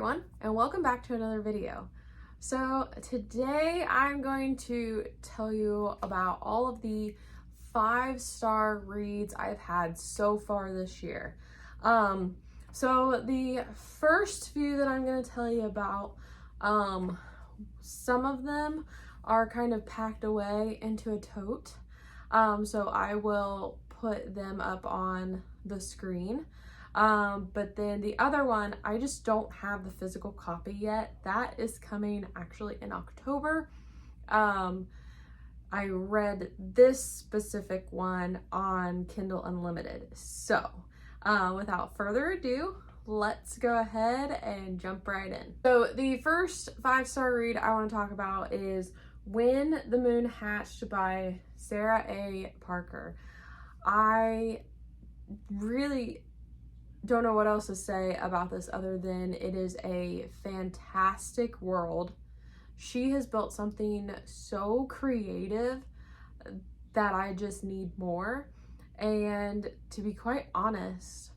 everyone, and welcome back to another video. So today I'm going to tell you about all of the 5-star reads I've had so far this year. So the first few that I'm going to tell you about, some of them are kind of packed away into a tote. So I will put them up on the screen. But then the other one, I just don't have the physical copy yet. That is coming actually in October. I read this specific one on Kindle Unlimited. So, without further ado, let's go ahead and jump right in. So the first 5-star read I want to talk about is When the Moon Hatched by Sarah A. Parker. I really don't know what else to say about this other than it is a fantastic world. She has built something so creative that I just need more. And to be quite honest,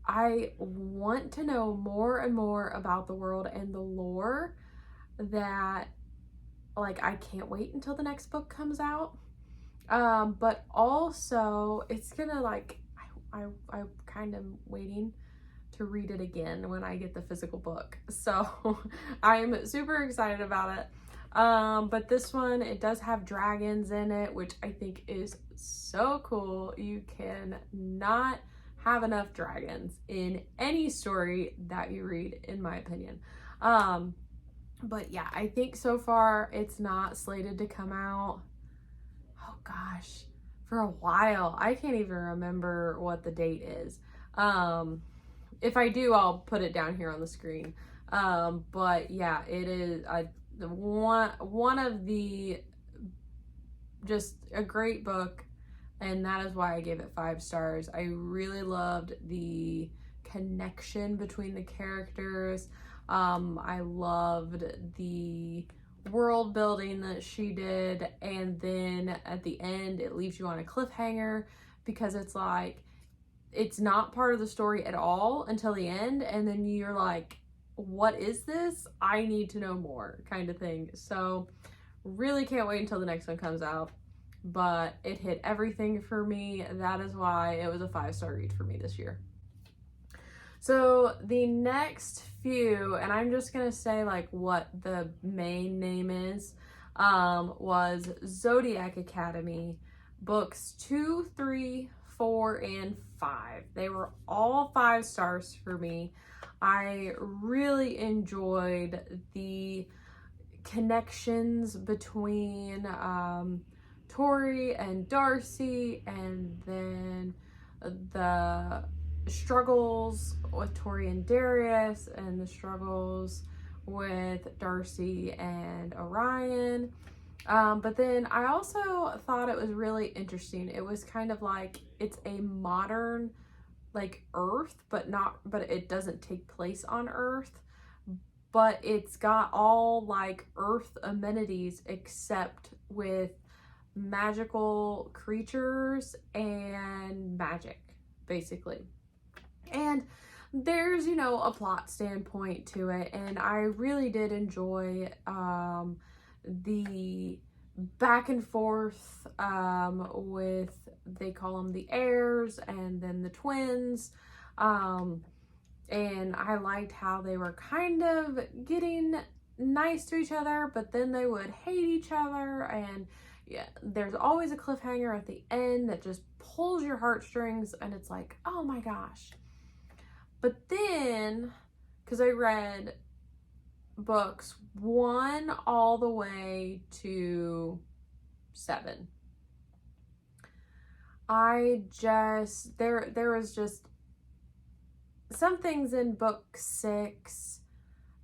I want to know more and more about the world and the lore that, like, I can't wait until the next book comes out. But also it's gonna, like, I'm kind of waiting to read it again when I get the physical book. So I'm super excited about it. But this one, it does have dragons in it, which I think is so cool. You can not have enough dragons in any story that you read, in my opinion. But yeah, I think so far it's not slated to come out. Oh gosh, for a while. I can't even remember what the date is. If I do, I'll put it down here on the screen. But yeah, it is one of the, just a great book, and that is why I gave it 5 stars. I really loved the connection between the characters. I loved the world building that she did, and then at the end it leaves you on a cliffhanger because it's like it's not part of the story at all until the end, and then you're like, what is this? I need to know more, kind of thing. So really can't wait until the next one comes out, but it hit everything for me. That is why it was a 5-star read for me this year. So the next few, and I'm just gonna say like what the main name is, was Zodiac Academy, books 2, 3, 4, and 5. They were all 5 stars for me. I really enjoyed the connections between Tori and Darcy, and then the struggles with Tori and Darius, and the struggles with Darcy and Orion. But then I also thought it was really interesting. It was kind of like, it's a modern, like, Earth, but it doesn't take place on Earth, but it's got all like Earth amenities except with magical creatures and magic, basically. And there's, you know, a plot standpoint to it, and I really did enjoy the back and forth with, they call them the heirs, and then the twins. And I liked how they were kind of getting nice to each other, but then they would hate each other, and yeah, there's always a cliffhanger at the end that just pulls your heartstrings, and it's like, oh my gosh. But then, because I read books 1 all the way to 7, there was just some things in book 6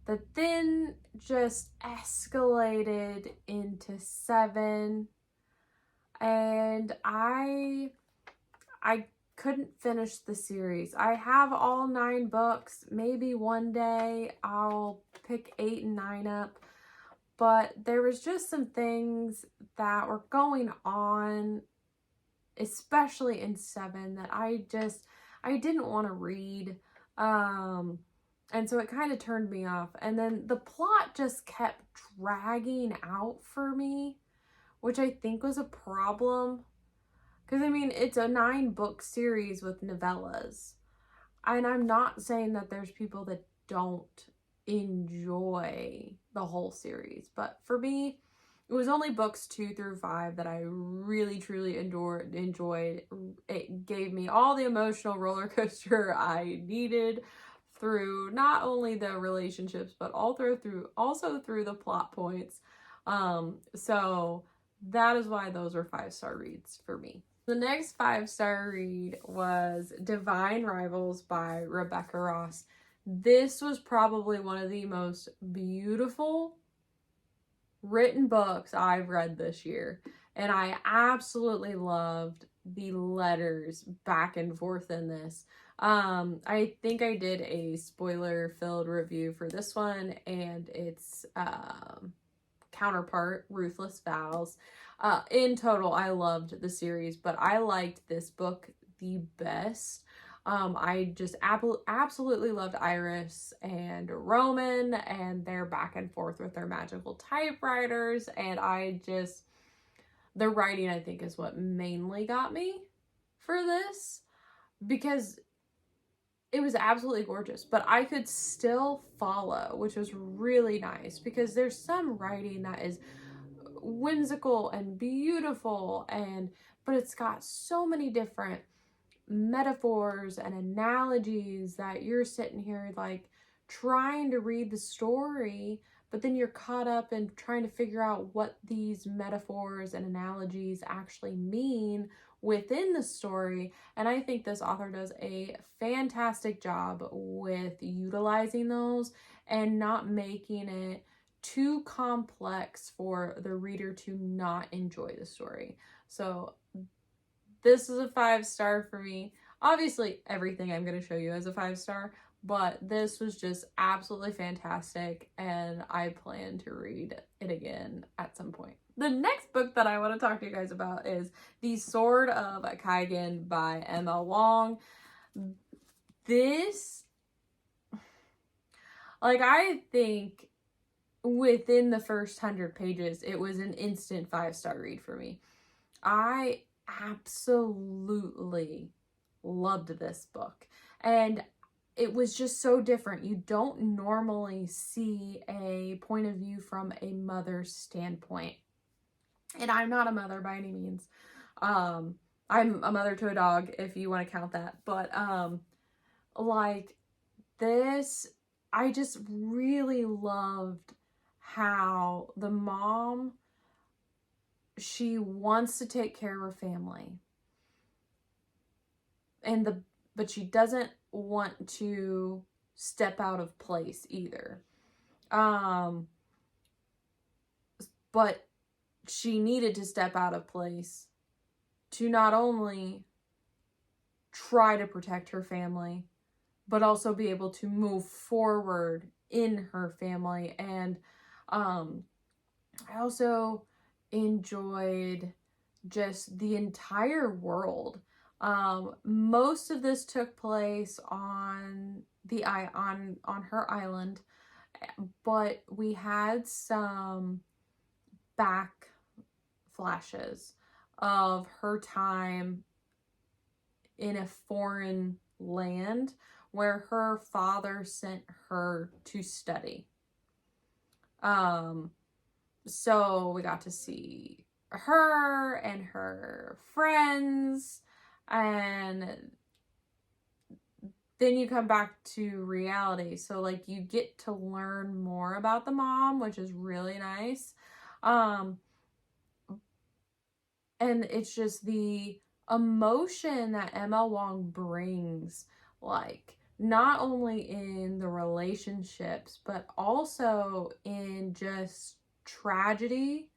that then just escalated into 7, and I couldn't finish the series. I have all 9 books. Maybe one day I'll pick 8 and 9 up, but there was just some things that were going on, especially in 7, that I didn't want to read. And so it kind of turned me off. And then the plot just kept dragging out for me, which I think was a problem. Because, I mean, it's a 9-book series with novellas. And I'm not saying that there's people that don't enjoy the whole series. But for me, it was only books 2 through 5 that I really, truly enjoyed. It gave me all the emotional roller coaster I needed through not only the relationships, but also through the plot points. So that is why those were 5-star reads for me. The next 5-star read was Divine Rivals by Rebecca Ross. This was probably one of the most beautiful written books I've read this year. And I absolutely loved the letters back and forth in this. I think I did a spoiler-filled review for this one and its counterpart, Ruthless Vows. In total, I loved the series, but I liked this book the best. I just absolutely loved Iris and Roman and their back and forth with their magical typewriters. And the writing, I think, is what mainly got me for this, because it was absolutely gorgeous, but I could still follow, which was really nice, because there's some writing that is whimsical and beautiful, but it's got so many different metaphors and analogies that you're sitting here like trying to read the story, but then you're caught up in trying to figure out what these metaphors and analogies actually mean within the story. And I think this author does a fantastic job with utilizing those and not making it too complex for the reader to not enjoy the story. So this is a 5-star for me. Obviously, everything I'm going to show you is a 5-star, but this was just absolutely fantastic, and I plan to read it again at some point. The next book that I want to talk to you guys about is The Sword of Kaigan by Emma Wong. This, I think within the first 100 pages, it was an instant 5-star read for me. I absolutely loved this book, and it was just so different. You don't normally see a point of view from a mother's standpoint, and I'm not a mother by any means. I'm a mother to a dog, if you want to count that, but this, I just really loved how the mom, she wants to take care of her family, but she doesn't want to step out of place either. But she needed to step out of place to not only try to protect her family, but also be able to move forward in her family. And I also enjoyed just the entire world. Most of this took place on her island, but we had some back flashes of her time in a foreign land where her father sent her to study. So we got to see her and her friends, and then you come back to reality. So you get to learn more about the mom, which is really nice. And it's just the emotion that Emma Wong brings, not only in the relationships, but also in just tragedy,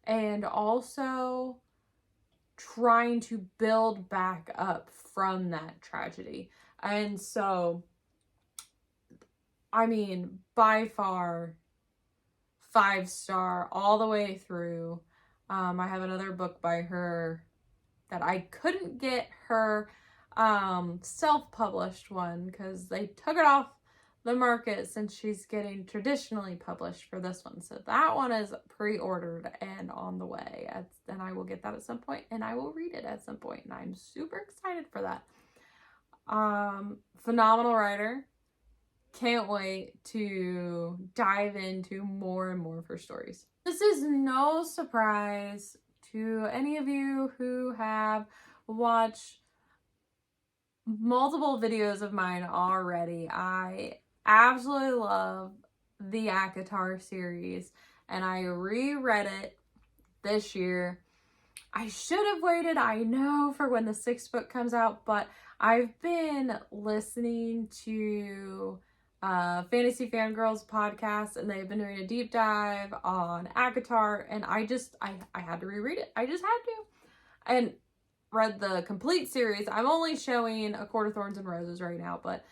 and also trying to build back up from that tragedy. And so, I mean, by far 5-star all the way through. I have another book by her that I couldn't get her self-published one because they took it off the market since she's getting traditionally published for this one. So that one is pre-ordered and on the way. And I will get that at some point, and I will read it at some point, and I'm super excited for that. Phenomenal writer. Can't wait to dive into more and more of her stories. This is no surprise to any of you who have watched multiple videos of mine already. I absolutely love the ACOTAR series, and I reread it this year. I should have waited, I know, for when the 6th book comes out, but I've been listening to Fantasy Fangirls podcast, and they've been doing a deep dive on ACOTAR, and I had to reread it. I just had to. And read the complete series. I'm only showing A Court of Thorns and Roses right now, but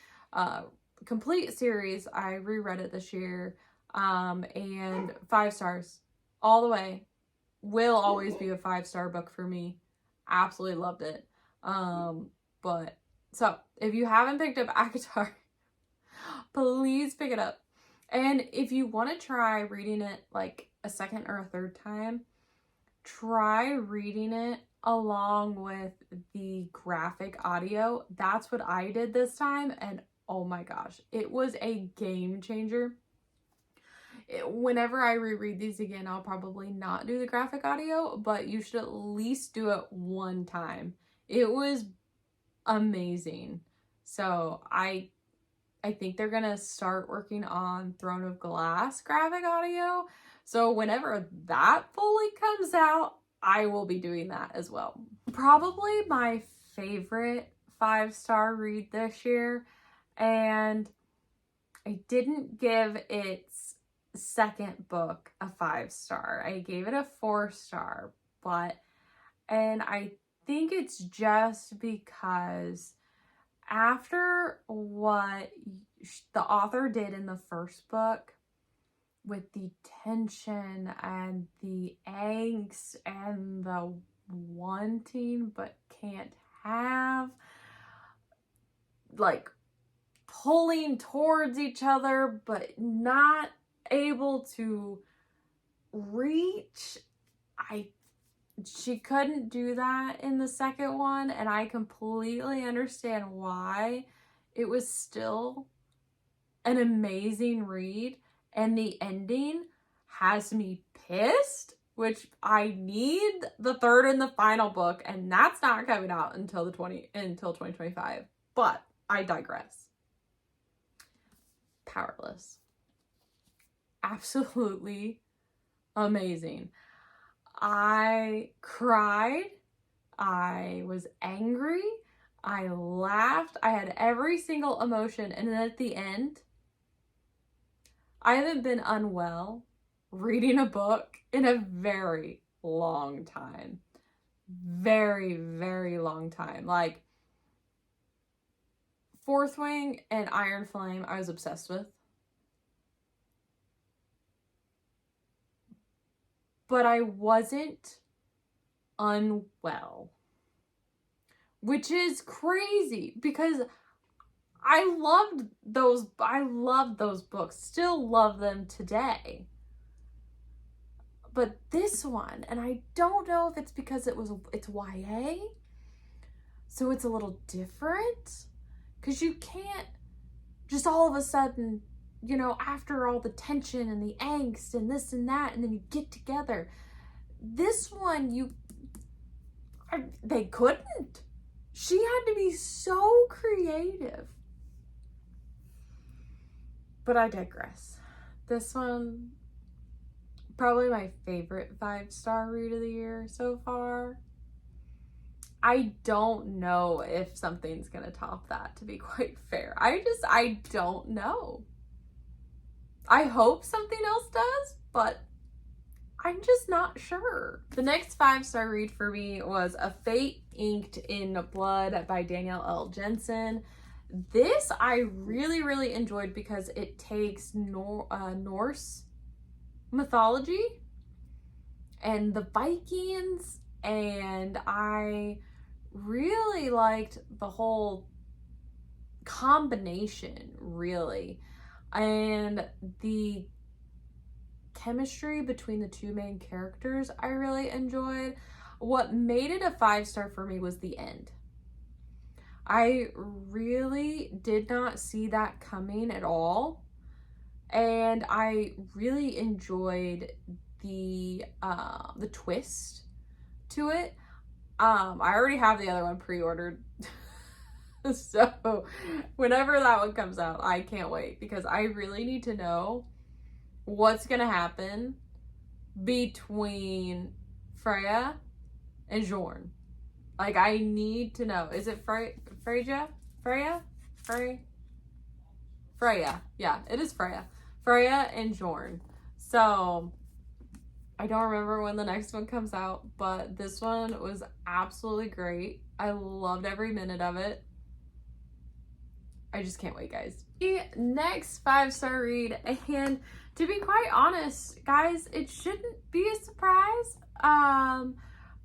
complete series, I reread it this year, and 5 stars all the way. Will always be a 5-star book for me. Absolutely loved it. But so if you haven't picked up ACOTAR, please pick it up. And if you want to try reading it like a second or a third time, try reading it along with the graphic audio. That's what I did this time, and oh my gosh, it was a game changer. Whenever I reread these again, I'll probably not do the graphic audio, but you should at least do it one time. It was amazing. So I think they're gonna start working on Throne of Glass graphic audio. So whenever that fully comes out, I will be doing that as well. Probably my favorite 5-star read this year, and I didn't give its second book a 5-star. I gave it a 4-star, and I think it's just because after what the author did in the first book, with the tension and the angst and the wanting but can't have, like pulling towards each other but not able to reach, she couldn't do that in the second one, and I completely understand why. It was still an amazing read, and the ending has me pissed, which I need the third and the final book, and that's not coming out until 2025. But I digress. Powerless. Absolutely amazing. I cried. I was angry. I laughed. I had every single emotion, and then at the end, I haven't been unwell reading a book in a very long time. Very, very long time. Like, Fourth Wing and Iron Flame, I was obsessed with. But I wasn't unwell. Which is crazy, because I loved those books, still love them today. But this one, and I don't know if it's because it's YA, so it's a little different, because you can't just all of a sudden, after all the tension and the angst and this and that, and then you get together. This one, they couldn't. She had to be so creative. But I digress. This one, probably my favorite 5-star read of the year so far. I don't know if something's gonna top that, to be quite fair. I don't know. I hope something else does, but I'm just not sure. The next 5-star read for me was A Fate Inked in Blood by Danielle L. Jensen. This I really, really enjoyed because it takes Norse mythology and the Vikings, and I really liked the whole combination, really. and the chemistry between the two main characters I really enjoyed. What made it a 5-star for me was the end. I really did not see that coming at all, and I really enjoyed the twist to it. I already have the other one pre-ordered. So whenever that one comes out, I can't wait, because I really need to know what's gonna happen between Freya and Jorn. Like, I need to know. Is it Freya? Freya? Freya. Yeah, it is Freya. Freya and Jorn. So I don't remember when the next one comes out, but this one was absolutely great. I loved every minute of it. I just can't wait, guys. The next 5-star read, and to be quite honest, guys, it shouldn't be a surprise,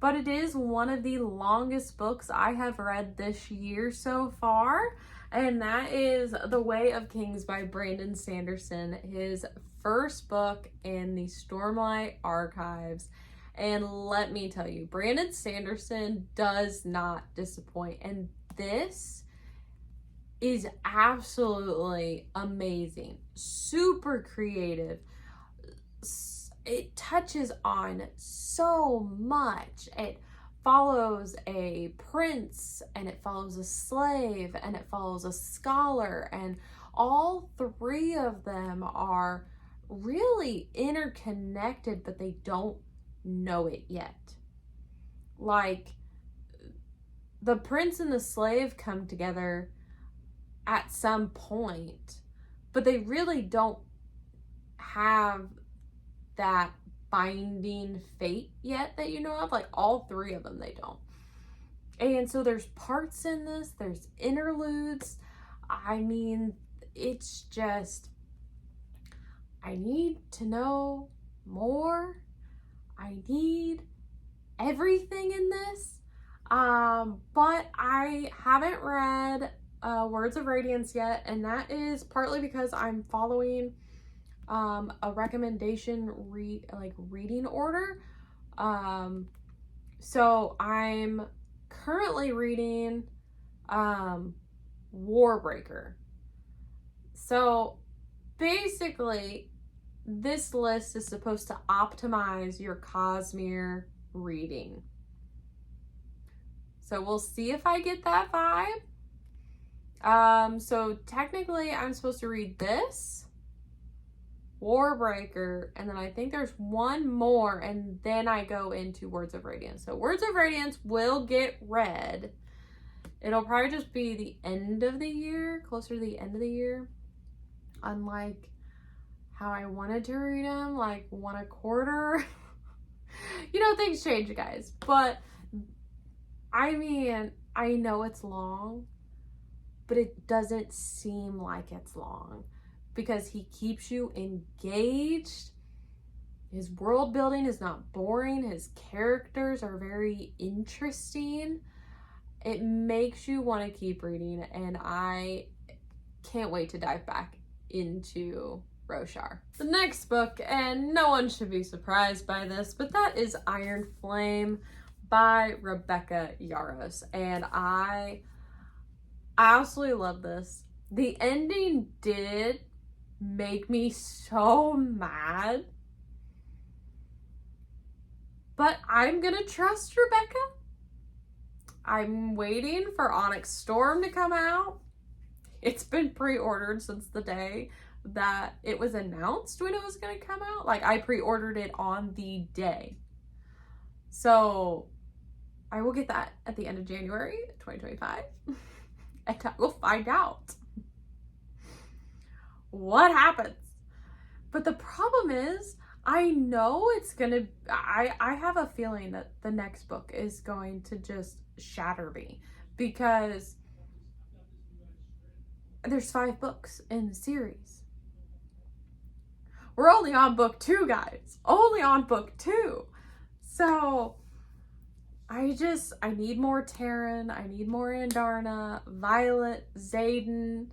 but it is one of the longest books I have read this year so far, and that is The Way of Kings by Brandon Sanderson, his first book in the Stormlight Archives. And let me tell you, Brandon Sanderson does not disappoint, and this is absolutely amazing, super creative. It touches on so much. It follows a prince, and it follows a slave, and it follows a scholar, and all three of them are really interconnected, but they don't know it yet. Like, the prince and the slave come together at some point, but they really don't have that binding fate yet that you know of. Like, all three of them, they don't. And so there's parts in this, there's interludes. I mean, it's just, I need to know more. I need everything in this. But I haven't read Words of Radiance yet, and that is partly because I'm following a recommendation reading order. So I'm currently reading Warbreaker. So basically, this list is supposed to optimize your Cosmere reading. So we'll see if I get that vibe. So technically I'm supposed to read this, Warbreaker, and then I think there's one more, and then I go into Words of Radiance. So Words of Radiance will get read. It'll probably just be the end of the year, closer to the end of the year. Unlike how I wanted to read them, like one a quarter. You know, things change, guys. But I mean, I know it's long, but it doesn't seem like it's long because he keeps you engaged. His world building is not boring. His characters are very interesting. It makes you want to keep reading, and I can't wait to dive back into Roshar. The next book, and no one should be surprised by this, but that is Iron Flame by Rebecca Yarros, and I absolutely love this. The ending did make me so mad, but I'm gonna trust Rebecca. I'm waiting for Onyx Storm to come out. It's been pre-ordered since the day that it was announced when it was going to come out. Like, I pre-ordered it on the day. So I will get that at the end of January 2025. And we'll find out what happens. But the problem is, I know it's gonna, I have a feeling that the next book is going to just shatter me, because there's 5 books in the series. We're only on book 2, guys. Only on book 2. So I need more Taryn. I need more Andarna, Violet, Xaden.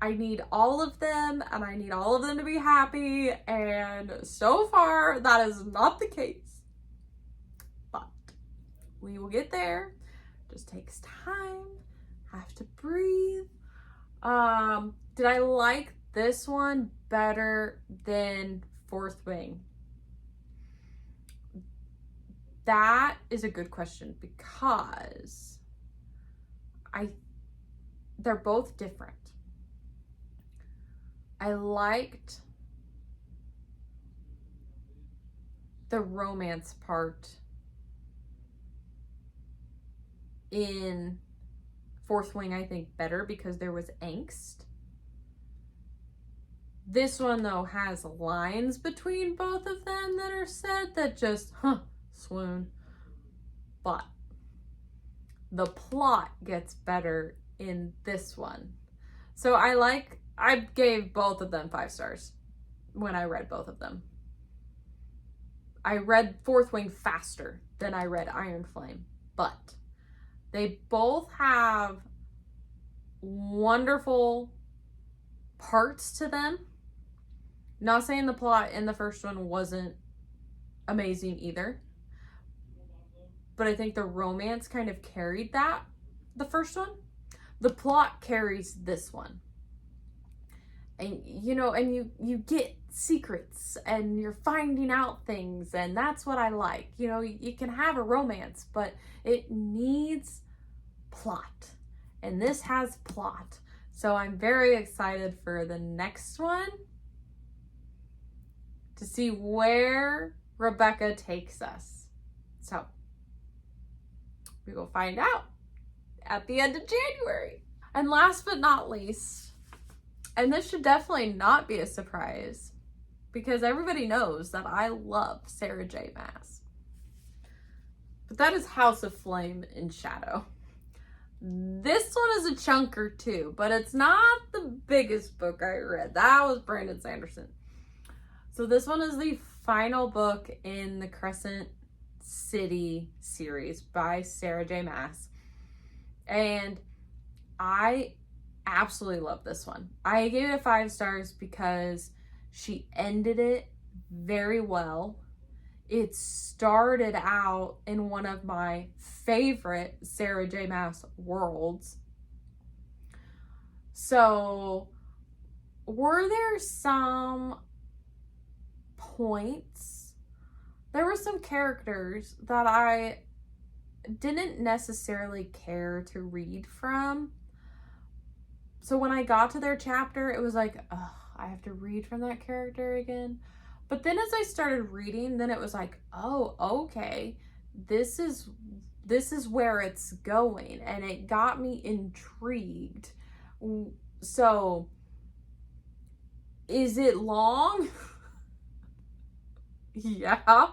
I need all of them, and I need all of them to be happy, and so far that is not the case. But we will get there. Just takes time. Have to breathe. Did I like this one better than Fourth Wing? That is a good question because they're both different. I liked the romance part in Fourth Wing, I think, better because there was angst. This one, though, has lines between both of them that are said that just, swoon. But the plot gets better in this one. So I gave both of them 5 stars when I read both of them. I read Fourth Wing faster than I read Iron Flame, but they both have wonderful parts to them. Not saying the plot in the first one wasn't amazing either, but I think the romance kind of carried that, the first one. The plot carries this one. And, you know, and you get secrets and you're finding out things, and that's what I like. You know, you can have a romance, but it needs plot. And this has plot. So I'm very excited for the next one to see where Rebecca takes us. So we will find out at the end of January. And last but not least, and this should definitely not be a surprise because everybody knows that I love Sarah J. Maas. But that is House of Flame in Shadow. This one is a chunker too, but it's not the biggest book I read. That was Brandon Sanderson. So this one is the final book in the Crescent City series by Sarah J. Maas. And I absolutely love this one. I gave it 5 stars because she ended it very well. It started out in one of my favorite Sarah J. Maas worlds. So, were there some points? There were some characters that I didn't necessarily care to read from. So when I got to their chapter, it was like, ugh, I have to read from that character again. But then as I started reading, then it was like, oh, okay, this is where it's going. And it got me intrigued. So, is it long? Yeah.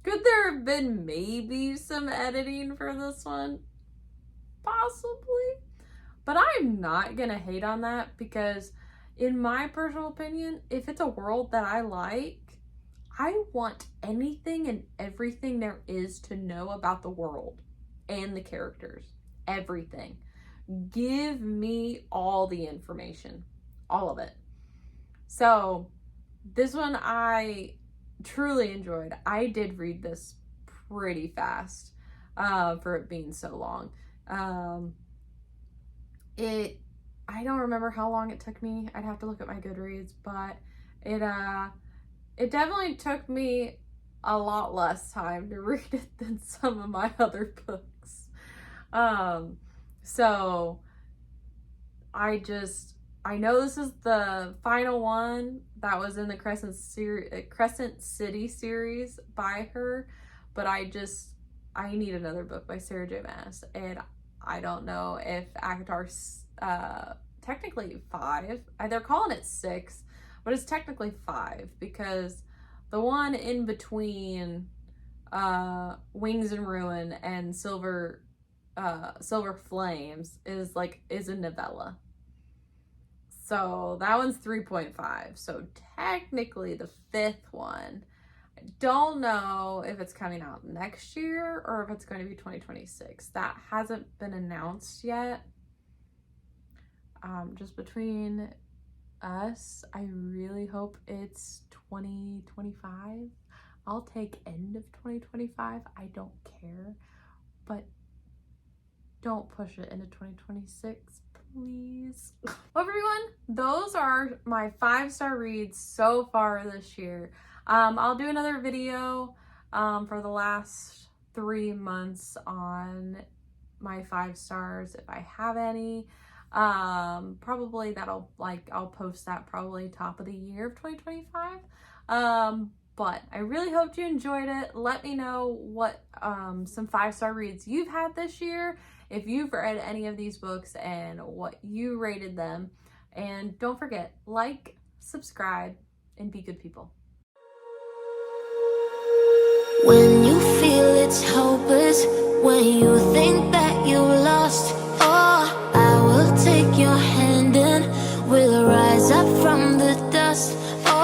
Could there have been maybe some editing for this one? Possibly. But I'm not gonna hate on that because in my personal opinion, if it's a world that I like, I want anything and everything there is to know about the world and the characters. Everything. Give me all the information. All of it. So, this one I truly enjoyed. I did read this pretty fast for it being so long. I don't remember how long it took me. I'd have to look at my Goodreads, but it definitely took me a lot less time to read it than some of my other books. So I know this is the final one that was in the Crescent City series by her, but I need another book by Sarah J. Maas, and I don't know if ACOTAR's technically 5. They're calling it 6, but it's technically 5 because the one in between Wings and Ruin and Silver Flames is a novella. So that one's 3.5. So technically the 5th one, I don't know if it's coming out next year or if it's going to be 2026. That hasn't been announced yet. just between us, I really hope it's 2025. I'll take end of 2025. I don't care, but don't push it into 2026, please. Well, everyone, those are my 5-star reads so far this year. I'll do another video for the last 3 months on my 5 stars if I have any. Probably I'll post that probably top of the year of 2025. But I really hope you enjoyed it. Let me know what some 5-star reads you've had this year, if you've read any of these books and what you rated them. And don't forget, like, subscribe, and be good people. When you feel it's hopeless, when you think that you lost, oh, I will take your hand and we'll rise up from the dust. Oh,